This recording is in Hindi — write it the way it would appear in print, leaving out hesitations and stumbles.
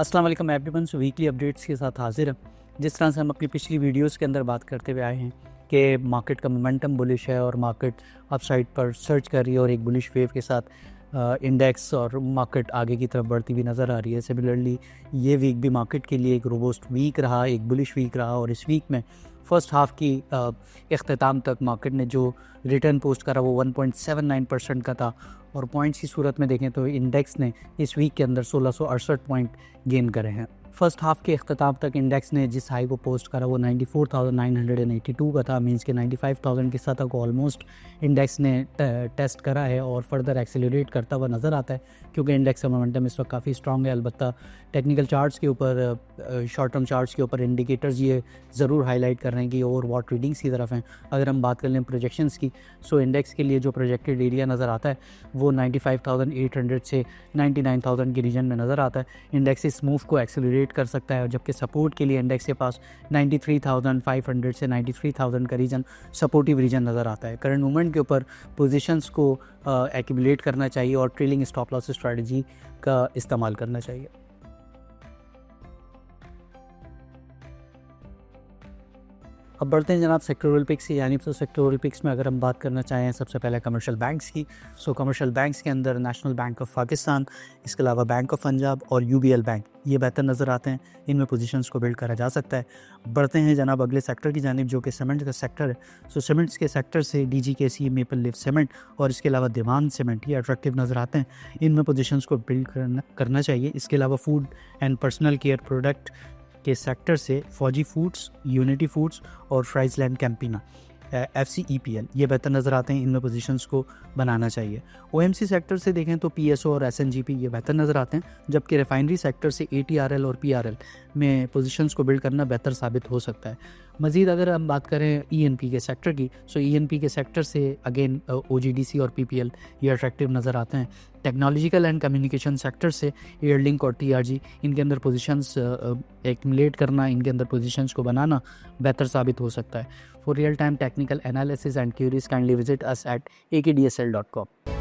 अस्सलाम वालेकुम एवरीवन। वीकली अपडेट्स के साथ हाजिर हैं। जिस तरह से हम अपनी पिछली वीडियोस के अंदर बात करते हुए आए हैं कि मार्केट का मोमेंटम बुलिश है और मार्केट अपसाइड पर सर्च कर रही है और एक बुलिश वेव के साथ इंडेक्स और मार्केट आगे की तरफ बढ़ती हुई नज़र आ रही है। सिमिलरली ये वीक भी मार्केट के लिए एक रोबोस्ट वीक रहा, एक बुलिश वीक रहा और इस वीक में फ़र्स्ट हाफ़ की इख्तिताम तक मार्केट ने जो रिटर्न पोस्ट करा वो 1.79% का था और पॉइंट्स की सूरत में देखें तो इंडेक्स ने इस वीक के अंदर 1668 पॉइंट गेन करे हैं। फ़र्स्ट हाफ़ के इख्तिताम तक इंडेक्स ने जिस हाई को पोस्ट करा वो 94,982 का था, मींस के 95,000 की सतह को ऑलमोस्ट इंडेक्स ने टेस्ट करा है और फर्दर एक्सेलरेट करता हुआ नज़र आता है क्योंकि इंडेक्स का मोमेंटम इस वक्त काफ़ी स्ट्रॉन्ग है। अलबत्ता टेक्निकल चार्ट्स के ऊपर, शॉर्ट टर्म चार्ट्स के ऊपर इंडिकेटर्स ये ज़रूर हाईलाइट कर रहे हैं कि ओवर वॉट रीडिंग्स की तरफ हैं। अगर हम बात कर लें प्रोजेक्शंस की, सो इंडेक्स के लिए जो प्रोजेक्टेड एरिया नज़र आता है वो 95,800 से 99,000 के रीजन में नज़र आता है। इंडेक्स इस मूव को एक्सेलरेट कर सकता है और जबकि सपोर्ट के लिए इंडेक्स के पास 93,500 से 93,000 का रीजन सपोर्टिव रीजन नज़र आता है। करंट मूवमेंट के ऊपर पोजीशंस को एक्यूमुलेट करना चाहिए और ट्रेलिंग स्टॉप लॉस स्ट्रेटजी का इस्तेमाल करना चाहिए। अब बढ़ते हैं जनाब सेक्टोरल पिक्स की जानिब। तो सेक्टोरल पिक्स में अगर हम बात करना चाहें सबसे पहले कमर्शियल बैंक्स की, सो कमर्शियल बैंक्स के अंदर नेशनल बैंक ऑफ पाकिस्तान, इसके अलावा बैंक ऑफ पंजाब और यूबीएल बैंक ये बेहतर नज़र आते हैं। इनमें पोजीशंस को बिल्ड करा जा सकता है। बढ़ते हैं जनाब अगले सेक्टर की जानिब जो कि सीमेंट का सेक्टर है। सो सीमेंट्स के सेक्टर से डीजीकेसी, मेपल लीफ सीमेंट और इसके अलावा दीवान सीमेंट ये अट्रैक्टिव नज़र आते हैं। इनमें पोजीशंस को बिल्ड करना चाहिए। इसके अलावा food and personal care product के सेक्टर से फौजी फूड्स, यूनिटी फूड्स और फ्राइजलैंड कैंपिना FCEPL ये बेहतर नज़र आते हैं। इनमें पोजीशंस को बनाना चाहिए। OMC सेक्टर से देखें तो PSO और SNGP ये बेहतर नज़र आते हैं, जबकि रिफाइनरी सेक्टर से ATRL और PRL में पोजीशंस को बिल्ड करना बेहतर साबित हो सकता है। मज़ीद अगर हम बात करें ENP के सेक्टर की, सो ENP के सेक्टर से अगेन OGDC और PPL ये अट्रैक्टिव नज़र आते हैं। टेक्नोलॉजिकल एंड कम्युनिकेशन सेक्टर से एयरलिंक और TRG इनके अंदर पोजीशंस एक्यूमुलेट करना, इनके अंदर पोजीशंस को बनाना बेहतर साबित हो सकता है। For real time technical analysis and queries kindly visit us at akdsl.com।